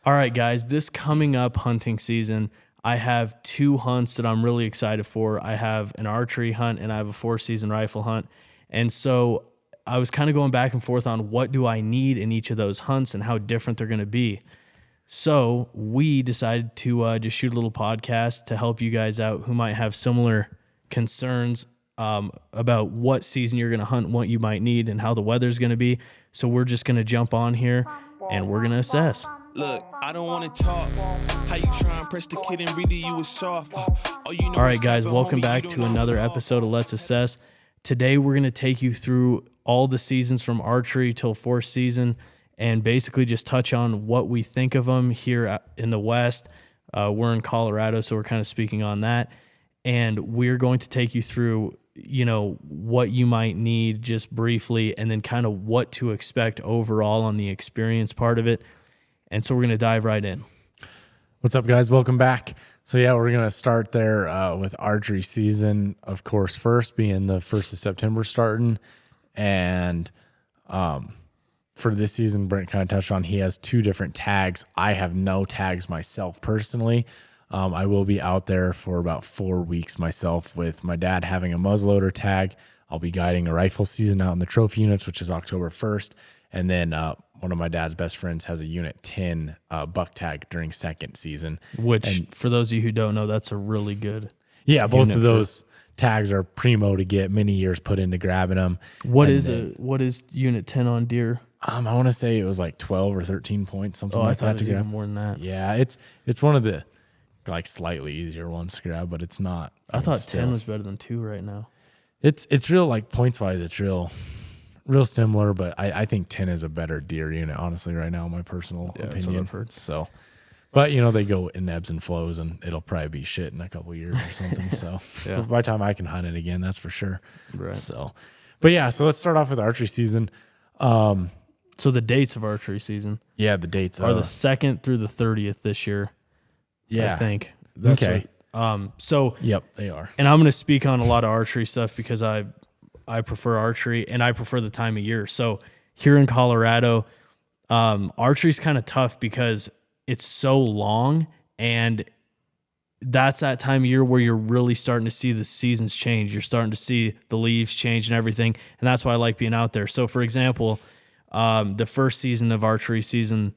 All right, guys, this coming up hunting season, I have two hunts that I'm really excited for. I have an archery hunt and I have a 4-season rifle hunt. And so I was kind of going back and forth on what do I need in each of those hunts and how different they're going to be. So we decided to just shoot a little podcast to help you guys out who might have similar concerns about what season you're going to hunt, what you might need, and how the weather's going to be. So we're just going to jump on here and we're going to assess. Look, I don't want to talk. How you try and press the kid and read it, you was soft. All right, guys, welcome back to another episode of Let's Assess. Today, we're going to take you through all the seasons from archery till 4th season and basically just touch on what we think of them here in the West. We're in Colorado, so we're kind of speaking on that. And we're going to take you through, what you might need just briefly and then kind of what to expect overall on the experience part of it. And so we're going to dive right in. What's up, guys? Welcome back. So, we're going to start there with archery season, of course, first being the 1st of September starting. And for this season, Brent kind of touched on, he has 2 different tags. I have no tags myself personally. I will be out there for about 4 weeks myself with my dad having a muzzleloader tag. I'll be guiding a rifle season out in the trophy units, which is October 1st. And then one of my dad's best friends has a Unit 10 buck tag during 2nd season. Which, for those of you who don't know, that's a really good both of those tags are primo to get many years put into grabbing them. What is Unit 10 on deer? I want to say it was like 12 or 13 points, something like that. I thought it was even more than that. Yeah, it's one of the slightly easier ones to grab, but it's not. I thought 10 was better than 2 right now. It's real, points wise, it's real similar, but I think 10 is a better deer unit, honestly, right now, in my personal opinion. That's what I've heard. So, but they go in ebbs and flows, and it'll probably be shit in a couple years or something. So, but by the time I can hunt it again, that's for sure. Right. So, but so let's start off with archery season. So the dates of archery season. Yeah, the dates are the 2nd through the 30th this year. Yeah, I think. That's okay. So yep, they are. And I'm going to speak on a lot of archery stuff because I prefer archery and I prefer the time of year. So here in Colorado, archery's kind of tough because it's so long, and that's that time of year where you're really starting to see the seasons change. You're starting to see the leaves change and everything, and that's why I like being out there. So, for example, the first season of archery season,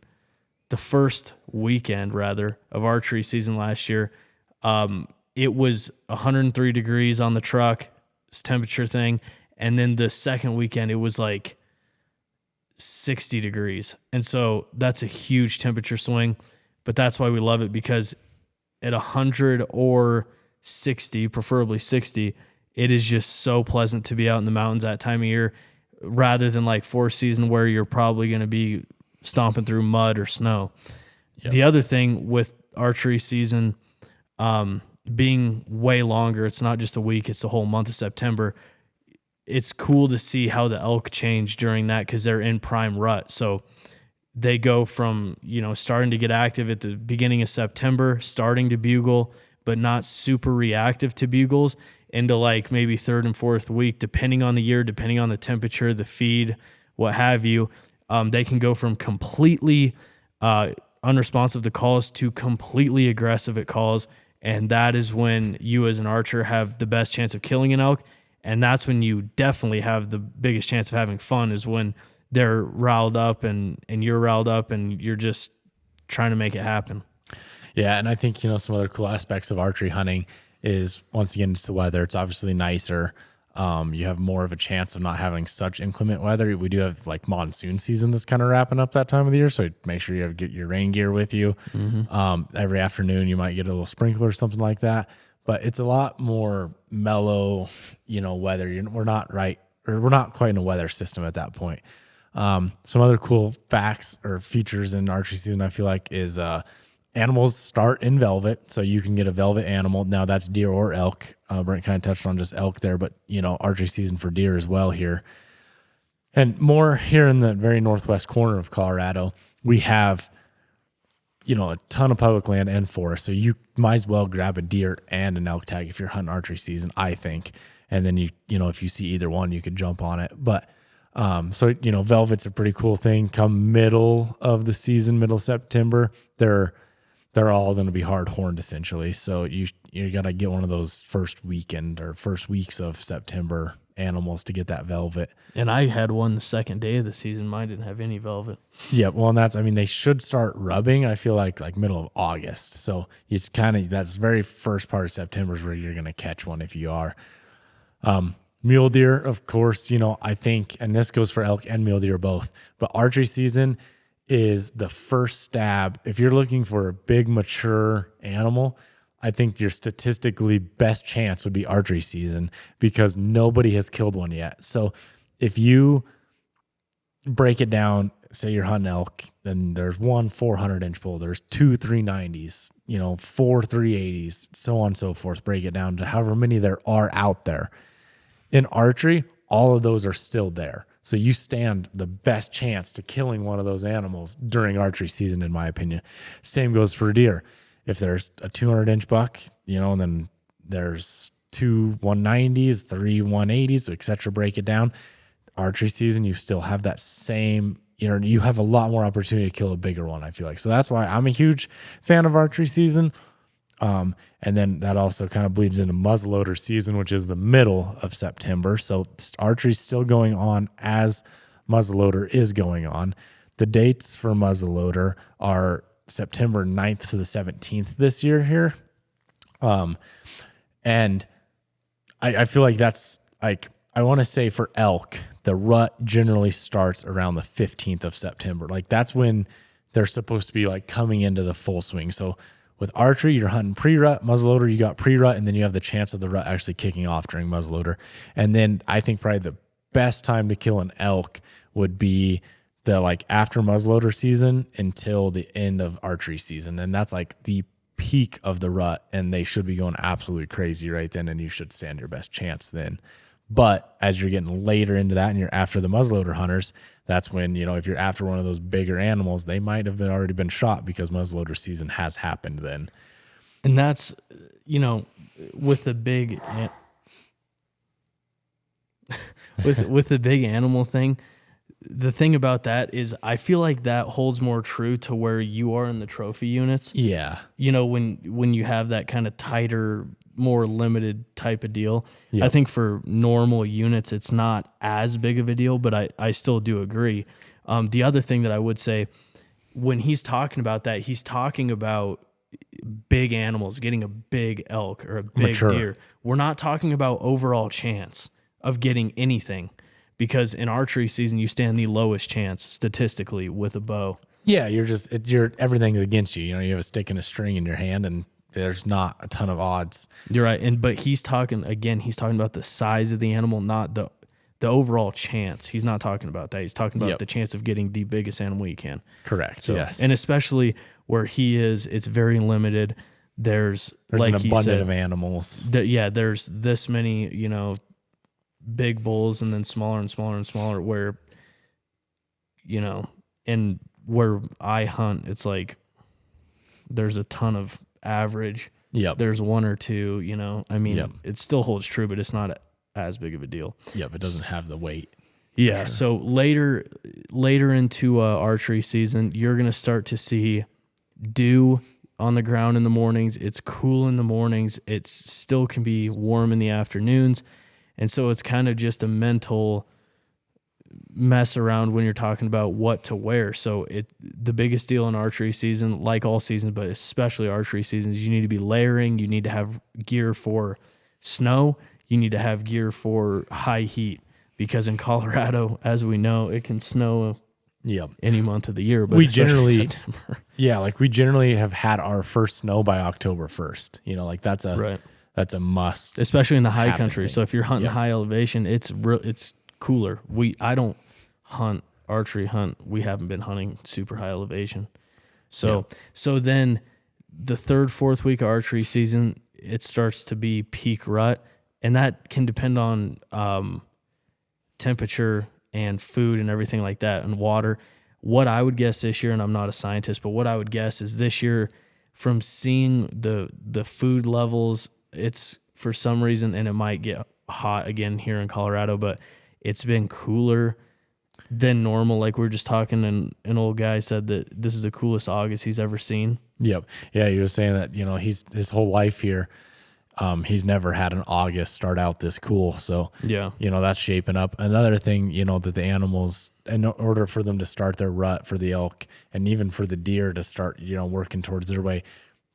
the first weekend, rather, of archery season last year, it was 103 degrees on the truck, temperature thing, and then the second weekend, it was like 60 degrees. And so that's a huge temperature swing, but that's why we love it, because at 100 or 60, preferably 60, it is just so pleasant to be out in the mountains that time of year, rather than like 4th season where you're probably going to be stomping through mud or snow. Yep. The other thing with archery season being way longer, it's not just a week, it's the whole month of September. It's cool to see how the elk change during that because they're in prime rut. So they go from, starting to get active at the beginning of September, starting to bugle, but not super reactive to bugles, into like maybe 3rd and 4th week, depending on the year, depending on the temperature, the feed, what have you. They can go from completely unresponsive to calls to completely aggressive at calls. And that is when you as an archer have the best chance of killing an elk. And that's when you definitely have the biggest chance of having fun, is when they're riled up and you're riled up and you're just trying to make it happen. Yeah, and I think, some other cool aspects of archery hunting is, once again, it's the weather. It's obviously nicer. You have more of a chance of not having such inclement weather. We do have monsoon season that's kind of wrapping up that time of the year, so make sure you get your rain gear with you. Mm-hmm. Every afternoon you might get a little sprinkler or something like that, but it's a lot more mellow, weather. We're not quite in a weather system at that point. Some other cool facts or features in archery season, I feel like, is animals start in velvet, so you can get a velvet animal. Now that's deer or elk. Brent kind of touched on just elk there, but archery season for deer as well here. And more here in the very northwest corner of Colorado, we have a ton of public land and forest, so you might as well grab a deer and an elk tag if you're hunting archery season, I think. And then if you see either one, you could jump on it. But So, velvet's a pretty cool thing. Come middle of the season, middle September, they're all going to be hard horned essentially. So you got to get one of those first weekend or first weeks of September animals to get that velvet. And I had one the second day of the season. Mine didn't have any velvet. Yeah. Well, and they should start rubbing, I feel like middle of August. So it's that's very first part of September is where you're going to catch one if you are. Mule deer, of course, I think, and this goes for elk and mule deer both, but archery season is the first stab. If you're looking for a big mature animal, I think your statistically best chance would be archery season because nobody has killed one yet. So if you break it down, say you're hunting elk, then there's one 400-inch bull, there's two 390s, 4 380s, so on and so forth. Break it down to however many there are out there. In archery, all of those are still there. So you stand the best chance to killing one of those animals during archery season, in my opinion. Same goes for deer. If there's a 200-inch buck, and then there's two 190s, three 180s, et cetera, break it down. Archery season, you still have that same, you have a lot more opportunity to kill a bigger one, I feel like. So that's why I'm a huge fan of archery season. And then that also kind of bleeds into muzzleloader season, which is the middle of September. So archery is still going on as muzzleloader is going on. The dates for muzzleloader are September 9th to the 17th this year here. And I feel like that's like, I want to say for elk, the rut generally starts around the 15th of September. Like that's when they're supposed to be like coming into the full swing. So with archery, you're hunting pre-rut, muzzleloader, you got pre-rut, and then you have the chance of the rut actually kicking off during muzzleloader. And then I think probably the best time to kill an elk would be the after muzzleloader season until the end of archery season. And that's like the peak of the rut, and they should be going absolutely crazy right then, and you should stand your best chance then. But as you're getting later into that and you're after the muzzleloader hunters, that's when, if you're after one of those bigger animals, they might have already been shot because muzzleloader season has happened then. And that's, with the big, with the big animal thing, the thing about that is I feel like that holds more true to where you are in the trophy units. Yeah. When you have that kind of tighter, more limited type of deal. Yep. I think for normal units, it's not as big of a deal, but I still do agree. The other thing that I would say, when he's talking about that, he's talking about big animals, getting a big elk or a big Mature deer. We're not talking about overall chance of getting anything, because in archery season, you stand the lowest chance statistically with a bow. Yeah, you're everything's against you. You have a stick and a string in your hand, and there's not a ton of odds. You're right. But he's talking about the size of the animal, not the overall chance. He's not talking about that. He's talking about the chance of getting the biggest animal you can. Correct. So, yes. And especially where he is, it's very limited. There's like an abundance of animals. There's this many, big bulls and then smaller and smaller and smaller where, and where I hunt, it's like there's a ton of average. Yep. There's one or two, it still holds true, but it's not as big of a deal. Yep. It doesn't have the weight. Yeah. Sure. So later into archery season, you're going to start to see dew on the ground in the mornings. It's cool in the mornings. It still can be warm in the afternoons. And so it's kind of just a mental mess around when you're talking about what to wear. So the biggest deal in archery season, like all seasons, but especially archery season, is you need to be layering. You need to have gear for snow. You need to have gear for high heat, because in Colorado, as we know, it can snow any month of the year. But we generally have had our first snow by October 1st. That's a must, especially in the high country. So if you're hunting high elevation, it's cooler. I don't archery hunt. We haven't been hunting super high elevation. So then the third, fourth week of archery season, it starts to be peak rut, and that can depend on temperature and food and everything like that, and water. What I would guess this year, and I'm not a scientist, but what I would guess is this year, from seeing the food levels, it's for some reason, and it might get hot again here in Colorado, but it's been cooler than normal. Like we were just talking, and an old guy said that this is the coolest August he's ever seen. Yep. Yeah, he was saying that, he's his whole life here, he's never had an August start out this cool. So, Yeah. that's shaping up. Another thing, that the animals, in order for them to start their rut for the elk and even for the deer to start, working towards their way,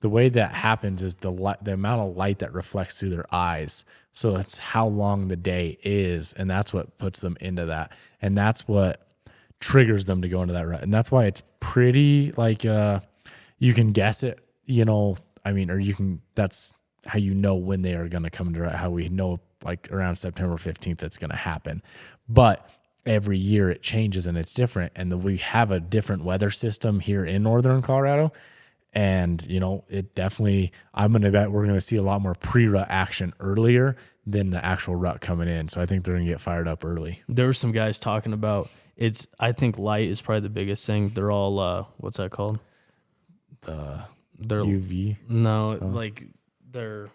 the way that happens is the amount of light that reflects through their eyes. So that's how long the day is, and that's what puts them into that. And that's what triggers them to go into that rut. And that's why it's pretty you can guess it, that's how when they are going to come to rut, how we know like around September 15th that's going to happen. But every year it changes and it's different. And we have a different weather system here in northern Colorado. And, it definitely, I'm going to bet we're going to see a lot more pre-rut action earlier than the actual rut coming in. So I think they're going to get fired up early. There were some guys talking about I think light is probably the biggest thing. They're all, what's that called? They're UV. No, they're,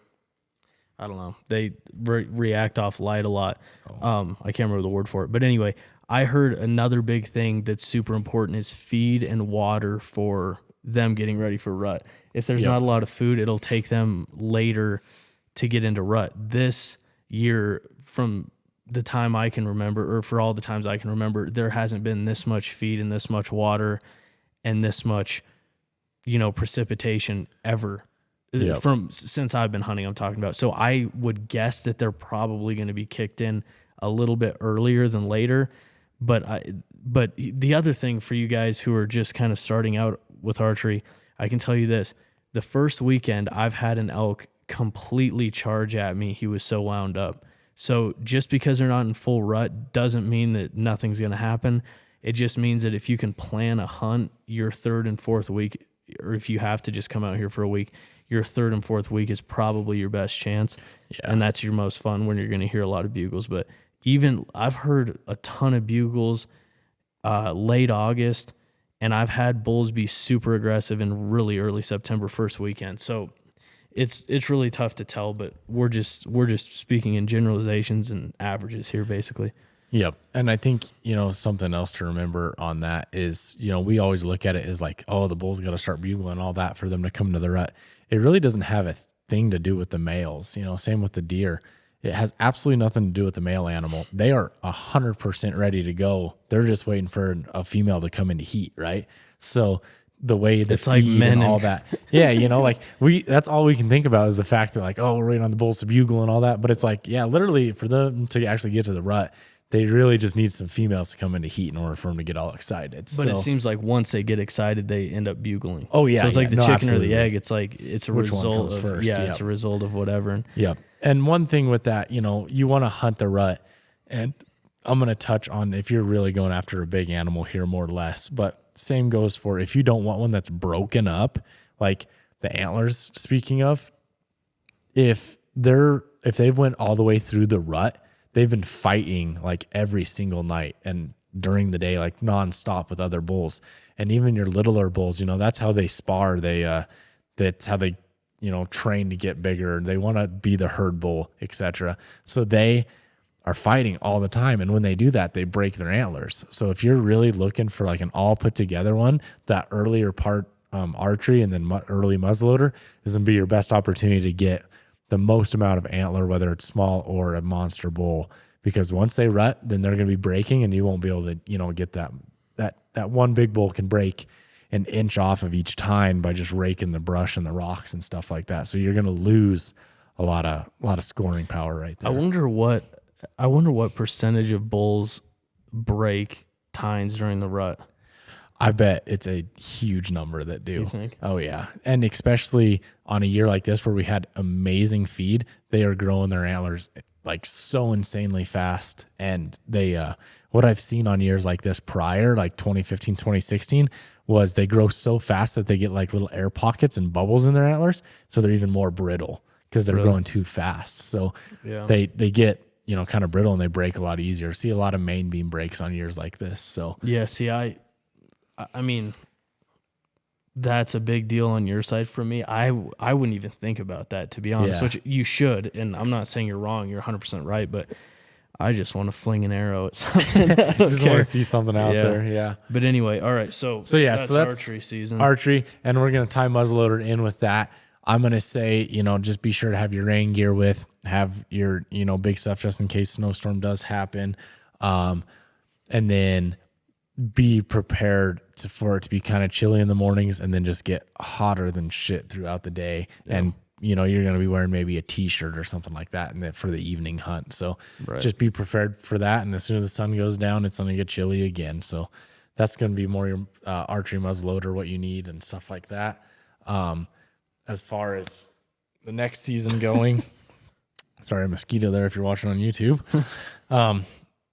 I don't know. They react off light a lot. I can't remember the word for it. But anyway, I heard another big thing that's super important is feed and water for them getting ready for rut. If there's not a lot of food, it'll take them later to get into rut. This year, from the time I can remember, or for all the times I can remember, there hasn't been this much feed and this much water and this much, precipitation ever since I've been hunting. I'm talking about. So I would guess that they're probably going to be kicked in a little bit earlier than later. But the other thing for you guys who are just kind of starting out with archery, I can tell you this: the first weekend I've had an elk completely charge at me. He was so wound up. So just because they're not in full rut doesn't mean that nothing's going to happen. It just means that if you can plan a hunt your third and fourth week, or if you have to just come out here for a week, your third and fourth week is probably your best chance. Yeah. And that's your most fun when you're going to hear a lot of bugles. But even I've heard a ton of bugles late August, and I've had bulls be super aggressive in really early September first weekend. So it's really tough to tell, but we're just speaking in generalizations and averages here, basically. Yep. And I think, something else to remember on that is, we always look at it as like, oh, the bull's got to start bugling all that for them to come to the rut. It really doesn't have a thing to do with the males, same with the deer. It has absolutely nothing to do with the male animal. They are 100% ready to go. They're just waiting for a female to come into heat, right? So the way the it's feed like men and all that. Yeah, that's all we can think about is the fact that we're waiting on the bulls to bugle and all that. But it's literally for them to actually get to the rut, they really just need some females to come into heat in order for them to get all excited. But it seems like once they get excited, they end up bugling. Oh yeah. So it's like the chicken absolutely. or the egg. It's it's a Which result of first? it's a result of whatever. Yeah. And one thing with that, you want to hunt the rut, and I'm going to touch on if you're really going after a big animal here, more or less. But same goes for if you don't want one that's broken up, like the antlers. Speaking of, if they went all the way through the rut, they've been fighting every single night and during the day, nonstop with other bulls. And even your littler bulls, that's how they spar. That's how they train to get bigger. They want to be the herd bull, etc. So they are fighting all the time. And when they do that, they break their antlers. So if you're really looking for an all put together one, that earlier part, archery and then early muzzleloader is going to be your best opportunity to get the most amount of antler, whether it's small or a monster bull, because once they rut, then they're going to be breaking and you won't be able to, get that one big bull can break an inch off of each tine by just raking the brush and the rocks and stuff like that. So you're going to lose a lot of scoring power right there. I wonder what percentage of bulls break tines during the rut. I bet it's a huge number that do. You think? Oh yeah. And especially on a year like this where we had amazing feed, they are growing their antlers so insanely fast. And they, what I've seen on years like this prior, 2015, 2016, was they grow so fast that they get little air pockets and bubbles in their antlers. So they're even more brittle because they're growing too fast. So they get, kind of brittle and they break a lot easier. See a lot of main beam breaks on years like this. So yeah, see, I mean, that's a big deal on your side for me. I wouldn't even think about that, to be honest, which you should. And I'm not saying you're wrong. You're 100% right. But I just want to fling an arrow at something. I don't Just care. want to see something out there. Yeah. But anyway, all right. So that's archery season. Archery, and we're gonna tie muzzleloader in with that. I'm gonna say, just be sure to have your rain gear with, have your, big stuff just in case snowstorm does happen, and then be prepared for it to be kind of chilly in the mornings, and then just get hotter than shit throughout the day. Yeah. And you're going to be wearing maybe a t-shirt or something like that and then for the evening hunt. So just be prepared for that. And as soon as the sun goes down, it's going to get chilly again. So that's going to be more your archery muzzleloader, what you need and stuff like that. As far as the next season going, sorry, a mosquito there if you're watching on YouTube.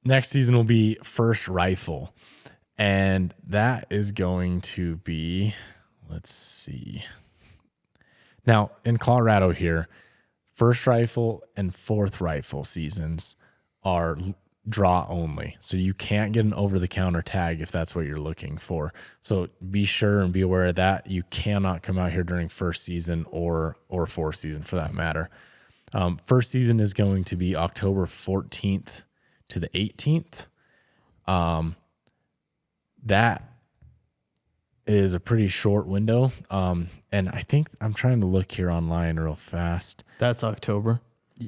Next season will be first rifle. And that is going to be, let's see. Now, in Colorado here, first rifle and fourth rifle seasons are draw only. So you can't get an over-the-counter tag if that's what you're looking for. So be sure and be aware of that. You cannot come out here during first season or fourth season for that matter. First season is going to be October 14th to the 18th. That is a pretty short window. And I think I'm trying to look here online real fast. That's October.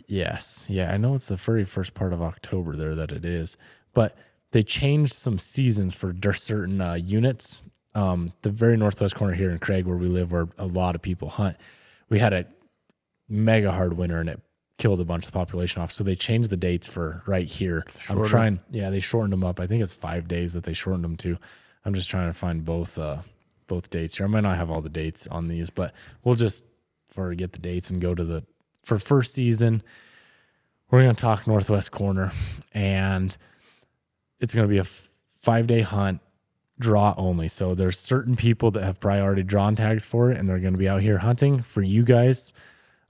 Yes. Yeah. I know it's the very first part of October there that it is, but they changed some seasons for certain units. The very northwest corner here in Craig, where we live, where a lot of people hunt, we had a mega hard winter and it killed a bunch of the population off. So they changed the dates for right here. Shorter. They shortened them up. I think it's 5 days that they shortened them to. I'm just trying to find both dates here. I might not have all the dates on these, but we'll just forget the dates and go to for first season. We're going to talk northwest corner, and it's going to be a 5-day hunt, draw only. So there's certain people that have priority drawn tags for it, and they're going to be out here hunting. For you guys,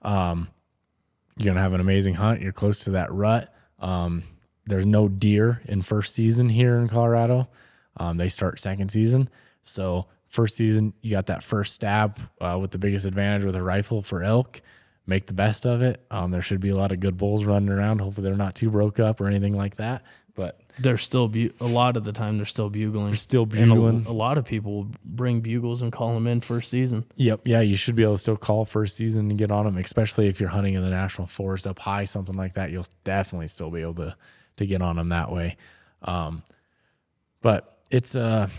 you're going to have an amazing hunt. You're close to that rut. There's no deer in first season here in Colorado. They start second season. So first season, you got that first stab with the biggest advantage with a rifle for elk. Make the best of it. There should be a lot of good bulls running around. Hopefully they're not too broke up or anything like that. But they're still a lot of the time they're still bugling. They're still bugling. And a lot of people will bring bugles and call them in first season. Yep. Yeah, you should be able to still call first season and get on them, especially if you're hunting in the national forest up high, something like that. You'll definitely still be able to get on them that way. But it's an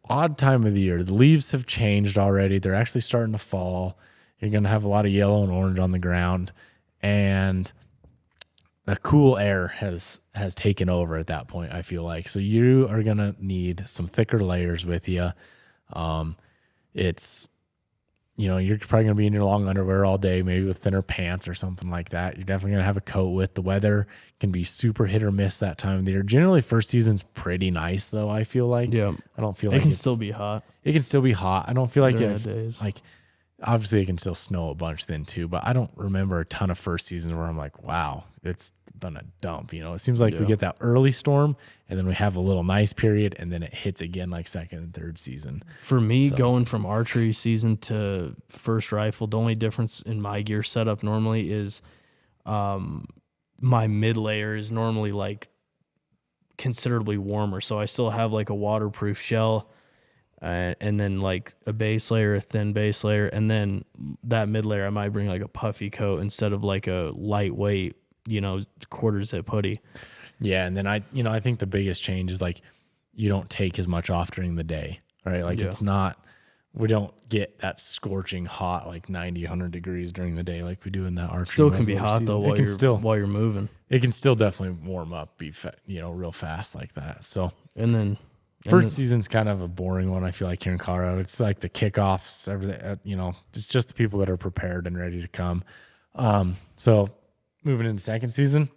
odd time of the year. The leaves have changed already. They're actually starting to fall. You're going to have a lot of yellow and orange on the ground, and the cool air has taken over at that point, I feel like. So you are going to need some thicker layers with you. It's, you're probably going to be in your long underwear all day, maybe with thinner pants or something like that. You're definitely going to have a coat with. The weather can be super hit or miss that time of the year. Generally, first season's pretty nice, though, I feel like. Yeah. I don't feel like it can still be hot. It can still be hot. I don't feel like days. Like, obviously, it can still snow a bunch then, too. But I don't remember a ton of first seasons where I'm like, wow, it's been a dump. It seems like we get that early storm, and then we have a little nice period, and then it hits again like second and third season. For me, going from archery season to first rifle, the only difference in my gear setup normally is my mid layer is normally like considerably warmer. So I still have like a waterproof shell, and then like a base layer, a thin base layer, and then that mid layer I might bring like a puffy coat instead of like a lightweight, quarter zip hoodie. Yeah, and then I think the biggest change is like you don't take as much off during the day, right? Like it's not, we don't get that scorching hot like 90, 100 degrees during the day like we do in that archery. Still can be hot season. Though while you're moving. It can still definitely warm up, be real fast like that. So and then first season's kind of a boring one, I feel like, here in Colorado. It's like the kickoffs, everything, it's just the people that are prepared and ready to come. So moving into second season,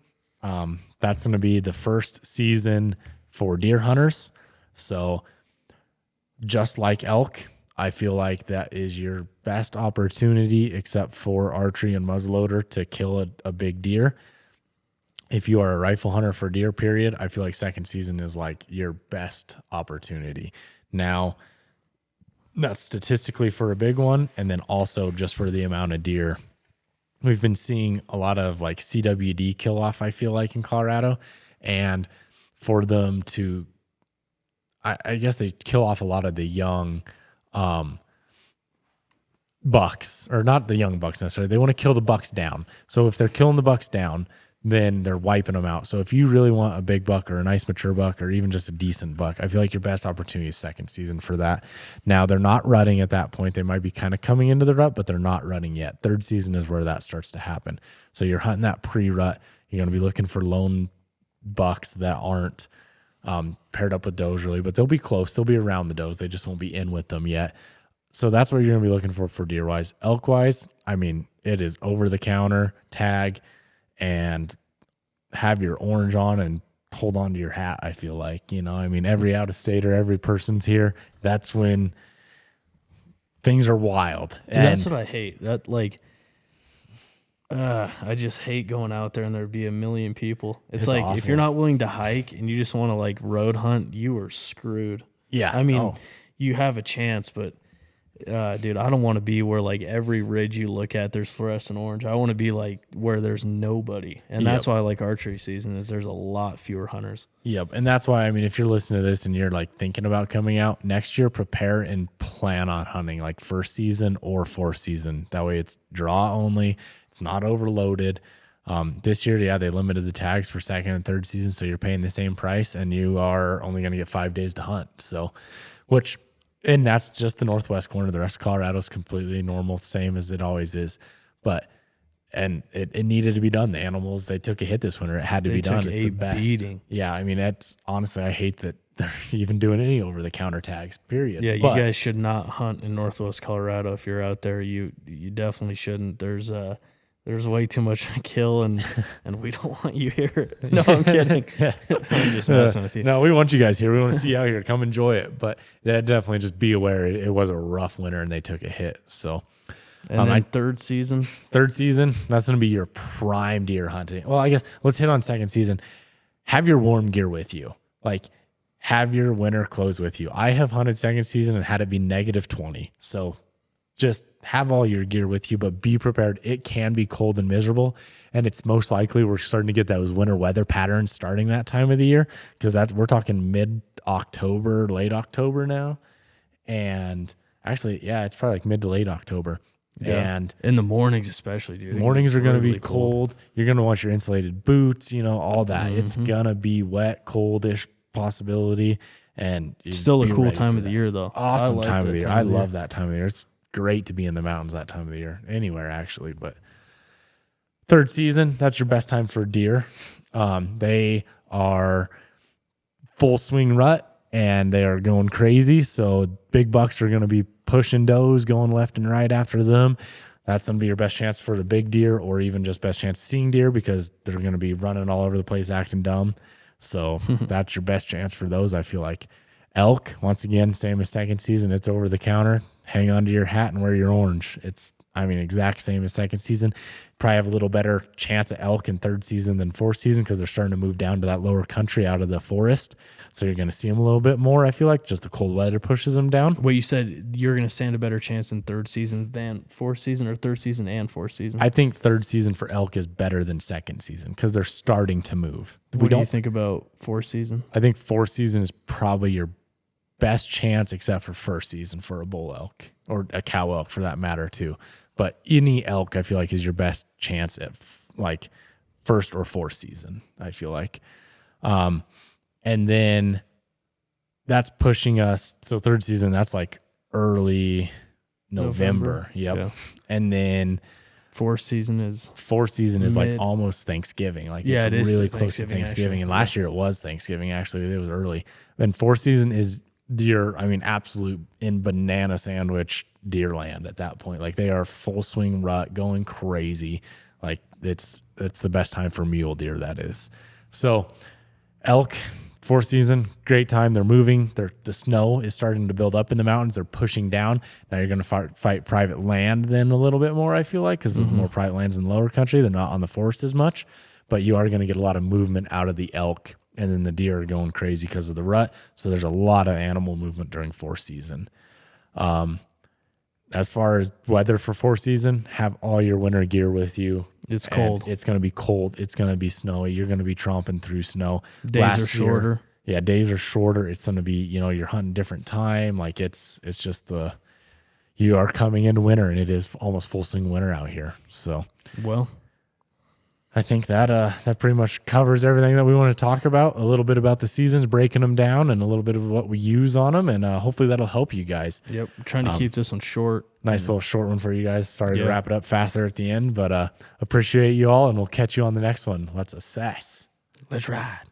that's going to be the first season for deer hunters. So just like elk, I feel like that is your best opportunity, except for archery and muzzleloader, to kill a big deer. If you are a rifle hunter for deer, period, I feel like second season is like your best opportunity. Now, that's statistically for a big one, and then also just for the amount of deer we've been seeing a lot of like CWD kill off, I feel like, in Colorado. And for them to, I guess they kill off a lot of the young bucks, or not the young bucks necessarily. They want to kill the bucks down. So if they're killing the bucks down, then they're wiping them out. So if you really want a big buck or a nice mature buck or even just a decent buck, I feel like your best opportunity is second season for that. Now, they're not rutting at that point. They might be kind of coming into the rut, but they're not rutting yet. Third season is where that starts to happen. So you're hunting that pre-rut. You're going to be looking for lone bucks that aren't paired up with does really, but they'll be close. They'll be around the does. They just won't be in with them yet. So that's what you're going to be looking for deer-wise. Elk-wise, I mean, it is over-the-counter, tag, and have your orange on and hold on to your hat, I feel like. You know, I mean, every out-of-stater, every person's here. That's when things are wild. Dude, that's what I hate. That, like, I just hate going out there and there'd be a million people. It's like, awful. If you're not willing to hike and you just want to, like, road hunt, you are screwed. Yeah. I mean, you have a chance, but... dude, I don't want to be where like every ridge you look at there's fluorescent orange. I want to be like where there's nobody, and that's why I like archery season is there's a lot fewer hunters. Yep, and that's why, I mean, if you're listening to this and you're like thinking about coming out next year, prepare and plan on hunting like first season or fourth season. That way it's draw only, it's not overloaded. This year, they limited the tags for second and third season, so you're paying the same price and you are only going to get 5 days to hunt. So, and that's just the northwest corner. The rest of Colorado is completely normal, same as it always is. But it needed to be done. The animals, they took a hit this winter. It had to be done. It's the best. Beating. Yeah, I mean, that's honestly, I hate that they're even doing any over the counter tags. Period. Yeah, you guys should not hunt in northwest Colorado if you're out there. You definitely shouldn't. There's way too much to kill, and we don't want you here. No, I'm kidding. I'm just messing with you. No, we want you guys here. We want to see you out here. Come enjoy it. But definitely just be aware it was a rough winter, and they took a hit. So, and then third season, that's going to be your prime deer hunting. Well, I guess let's hit on second season. Have your warm gear with you. Like, have your winter clothes with you. I have hunted second season and had it be -20. So, just have all your gear with you, but be prepared. It can be cold and miserable, and it's most likely we're starting to get those winter weather patterns starting that time of the year, because we're talking mid-October, late October now, and actually, yeah, it's probably like mid to late October. Yeah. And in the mornings especially, dude. Mornings are going to be cold. You're going to want your insulated boots, all that. Mm-hmm. It's going to be wet, coldish possibility, and still a cool time of the year, though. Awesome time of the year. I love that time of the year. It's great to be in the mountains that time of the year, anywhere actually. But third season, that's your best time for deer. They are full swing rut and they are going crazy. So big bucks are going to be pushing does, going left and right after them. That's going to be your best chance for the big deer, or even just best chance seeing deer, because they're going to be running all over the place, acting dumb. So that's your best chance for those, I feel like. Elk, once again, same as second season. It's over the counter. Hang on to your hat and wear your orange. It's, exact same as second season. Probably have a little better chance at elk in third season than fourth season, because they're starting to move down to that lower country out of the forest. So you're going to see them a little bit more, I feel like. Just the cold weather pushes them down. Well, you said you're going to stand a better chance in third season than fourth season, or third season and fourth season? I think third season for elk is better than second season, because they're starting to move. What do you think about fourth season? I think fourth season is probably your best chance, except for first season, for a bull elk, or a cow elk for that matter too. But any elk, I feel like, is your best chance at like first or fourth season, I feel like. And then that's pushing us. So third season, that's like early November. Yep. Yeah. And then fourth season is like almost Thanksgiving. Like, it's really close to Thanksgiving. Actually. And last year it was Thanksgiving. Actually, it was early. And fourth season is deer, absolute in banana sandwich deer land at that point. Like, they are full swing rut, going crazy. Like, it's the best time for mule deer, that is. So elk, fourth season, great time. They're moving. The snow is starting to build up in the mountains. They're pushing down. Now you're going to fight private land then a little bit more, I feel like, because more private lands in the lower country. They're not on the forest as much, but you are going to get a lot of movement out of the elk. And then the deer are going crazy because of the rut. So there's a lot of animal movement during fourth season. as far as weather for 4 season, have all your winter gear with you. It's cold. It's going to be cold. It's going to be snowy. You're going to be tromping through snow. Days are shorter. Yeah, days are shorter. It's going to be, you're hunting different time. Like it's just you are coming into winter, and it is almost full swing winter out here. So, well, I think that pretty much covers everything that we want to talk about. A little bit about the seasons, breaking them down, and a little bit of what we use on them, and hopefully that'll help you guys. Yep, trying to keep this one short. Little short one for you guys. Sorry to wrap it up faster at the end, but appreciate you all, and we'll catch you on the next one. Let's assess. Let's ride.